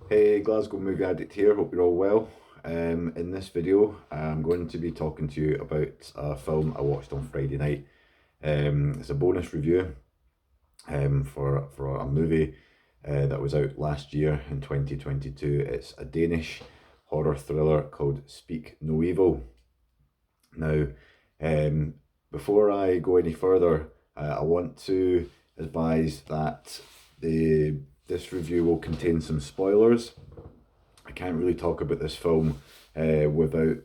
Hey, Glasgow Movie Addict here, hope you're all well. In this video, I'm going to be talking to you about a film I watched on Friday night. It's a bonus review for a movie that was out last year in 2022. It's a Danish horror thriller called Speak No Evil. Now, um, before I go any further, I want to advise that this review will contain some spoilers. I can't really talk about this film without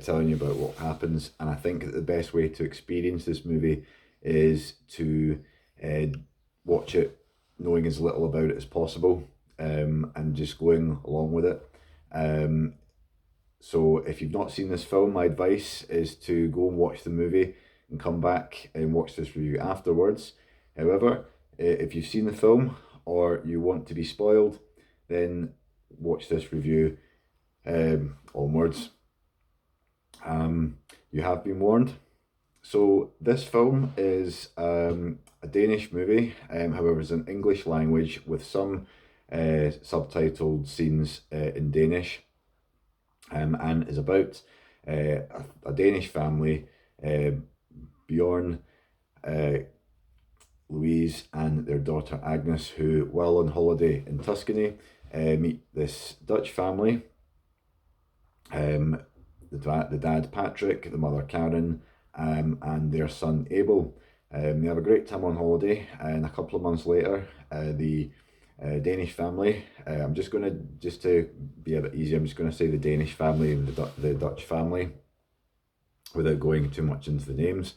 telling you about what happens, and I think that the best way to experience this movie is to uh, watch it knowing as little about it as possible, and just going along with it. Um, so if you've not seen this film, my advice is to go and watch the movie and come back and watch this review afterwards. However, if you've seen the film or you want to be spoiled, then watch this review onwards. You have been warned. So this film is a Danish movie, however, it's in English language with some subtitled scenes in Danish, and is about a Danish family, uh, Bjorn, uh, Louise, and their daughter Agnes, who, while on holiday in Tuscany, meet this Dutch family. The dad Patrick, the mother Karen, and their son Abel. They have a great time on holiday, and a couple of months later, the Danish family. I'm just gonna just to be a bit easy. I'm just gonna say the Danish family and the Dutch family, without going too much into the names.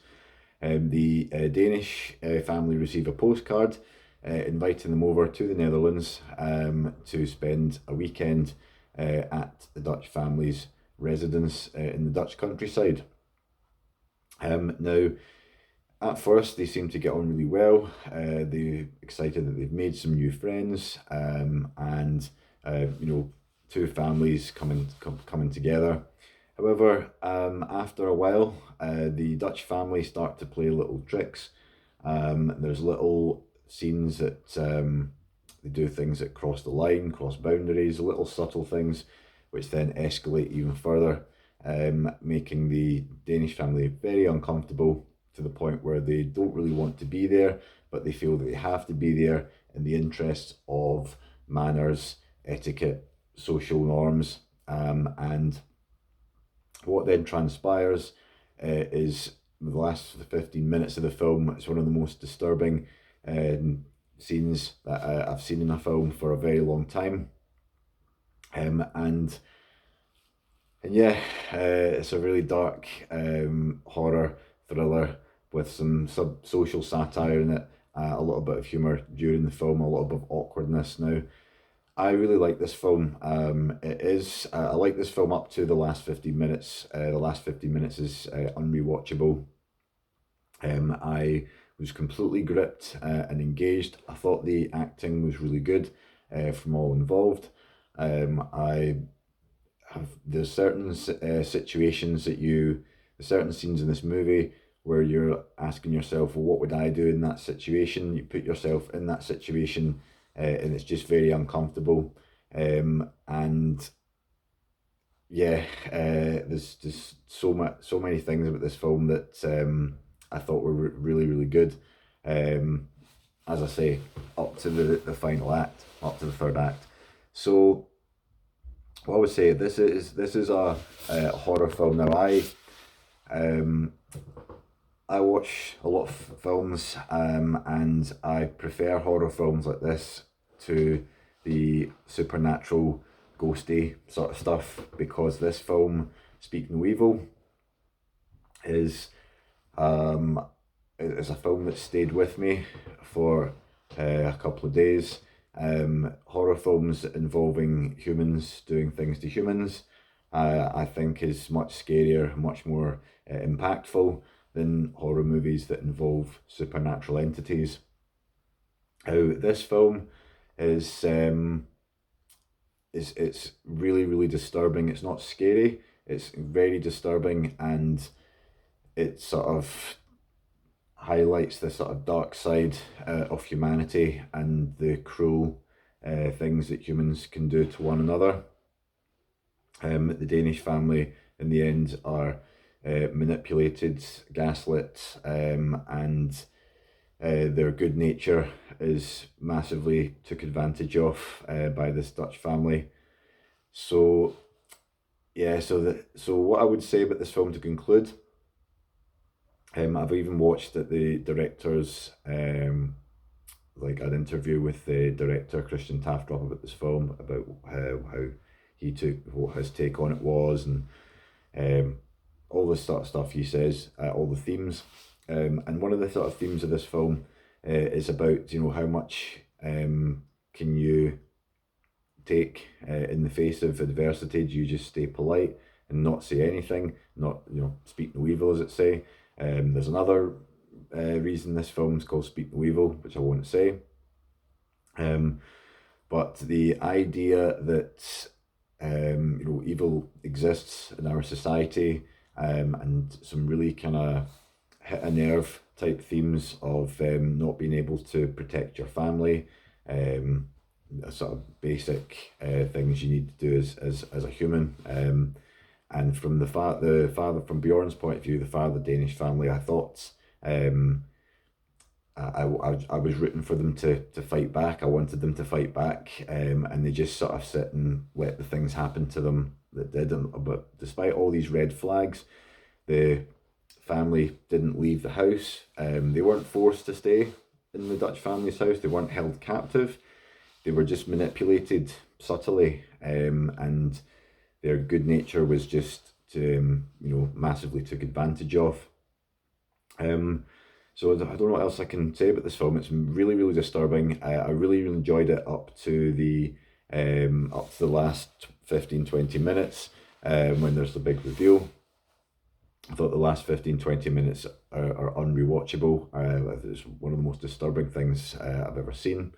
The Danish family receive a postcard inviting them over to the Netherlands to spend a weekend at the Dutch family's residence in the Dutch countryside. Now, at first, they seem to get on really well. They're excited that they've made some new friends, and two families coming together. However, after a while, the Dutch family start to play little tricks. There's little scenes that they do things that cross the line, cross boundaries, little subtle things, which then escalate even further, making the Danish family very uncomfortable to the point where they don't really want to be there, but they feel that they have to be there in the interests of manners, etiquette, social norms, and what then transpires is the last 15 minutes of the film. It's one of the most disturbing scenes that I've seen in a film for a very long time. And yeah, it's a really dark horror thriller with some social satire in it, a little bit of humour during the film, a little bit of awkwardness. Now, I really like this film. I like this film up to the last 15 minutes. The last 15 minutes is unrewatchable. I was completely gripped and engaged. I thought the acting was really good from all involved. I there's certain situations there's certain scenes in this movie where you're asking yourself, well, what would I do in that situation? You put yourself in that situation, and it's just very uncomfortable. And yeah, there's just so many things about this film that I thought were really really good. As I say, up to the final act, up to the third act. So what I would say, this is a horror film. Now, um I watch a lot of films, and I prefer horror films like this to the supernatural, ghosty sort of stuff, because this film, Speak No Evil, is um, is a film that stayed with me for a couple of days. Horror films involving humans doing things to humans, I think, is much scarier, much more impactful than horror movies that involve supernatural entities. How this film is it's really really disturbing. It's not scary. It's very disturbing, and it sort of highlights the sort of dark side of humanity and the cruel things that humans can do to one another. The Danish family in the end are manipulated, gaslit, and their good nature is massively took advantage of by this Dutch family. So yeah, so what I would say about this film to conclude, I've even watched that the director's like an interview with the director Christian Tafdrup about this film, about how he took, what his take on it was, and all this sort of stuff he says, all the themes, and one of the sort of themes of this film is about, you know, how much can you take in the face of adversity? Do you just stay polite and not say anything, not, you know, speak no evil, as it say? There's another reason this film's called Speak No Evil, which I won't say. But the idea that you know, evil exists in our society, and some really kind of hit a nerve type themes of not being able to protect your family, sort of basic things you need to do as a human. And from the father, from Bjorn's point of view, the father of the Danish family, I thought I was rooting for them to fight back. I wanted them to fight back, and they just sort of sit and let the things happen to them that didn't. But despite all these red flags, the family didn't leave the house. They weren't forced to stay in the Dutch family's house. They weren't held captive. They were just manipulated subtly, and their good nature was just you know, massively took advantage of. So I don't know what else I can say about this film. It's really, really disturbing. I really, really enjoyed it up to the last 15-20 minutes, when there's the big reveal. I thought the last 15-20 minutes are unrewatchable. It's one of the most disturbing things I've ever seen.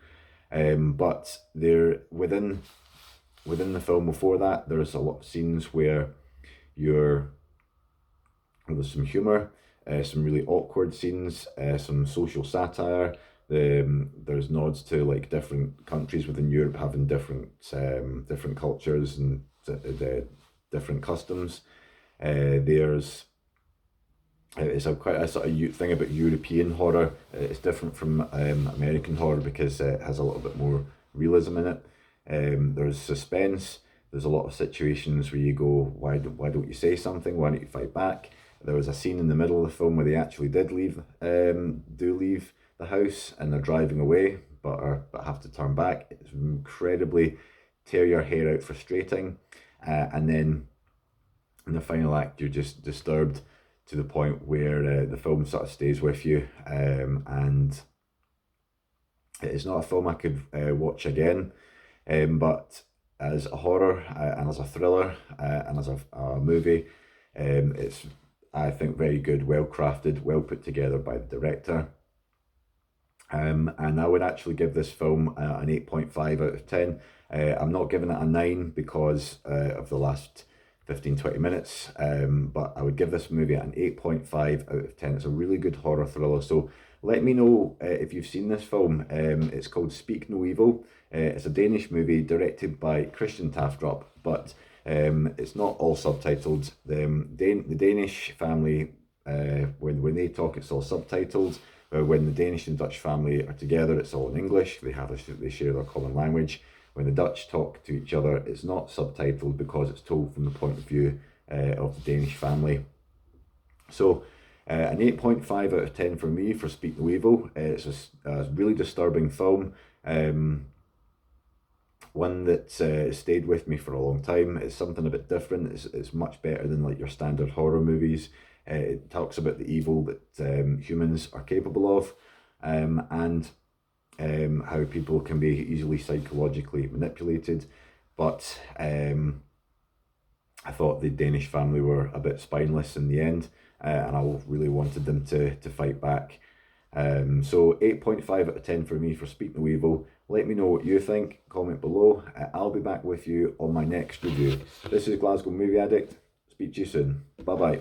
But there, within the film before that, there's a lot of scenes where there's some humour, some really awkward scenes, some social satire. There's nods to like different countries within Europe having different cultures and different customs. There's it's quite a sort of thing about European horror. It's different from American horror because it has a little bit more realism in it. There's suspense. There's a lot of situations where you go, why don't you say something? Why don't you fight back? There was a scene in the middle of the film where they actually did leave the house, and they're driving away, but have to turn back. It's incredibly tear your hair out frustrating, and then in the final act, you're just disturbed to the point where the film sort of stays with you, and it's not a film I could watch again, but as a horror and as a thriller and as a movie, it's, I think, very good, well crafted, well put together by the director. And I would actually give this film an 8.5 out of 10. I'm not giving it a 9 because of the last 15-20 minutes, but I would give this movie an 8.5 out of 10. It's a really good horror thriller. So let me know if you've seen this film. It's called Speak No Evil. It's a Danish movie directed by Christian Tafdrup, but it's not all subtitled. The Danish family, when they talk, it's all subtitled. When the Danish and Dutch family are together, it's all in English. They share their common language. When the Dutch talk to each other, it's not subtitled because it's told from the point of view of the Danish family. So an 8.5 out of 10 for me for Speak No Evil. It's a really disturbing film. One that stayed with me for a long time. It's something a bit different. It's much better than like your standard horror movies. It talks about the evil that humans are capable of, and how people can be easily psychologically manipulated. But I thought the Danish family were a bit spineless in the end, and I really wanted them to fight back. So 8.5 out of 10 for me for Speak No Evil. Let me know what you think, comment below. I'll be back with you on my next review. This is Glasgow Movie Addict. Speak to you soon. Bye bye.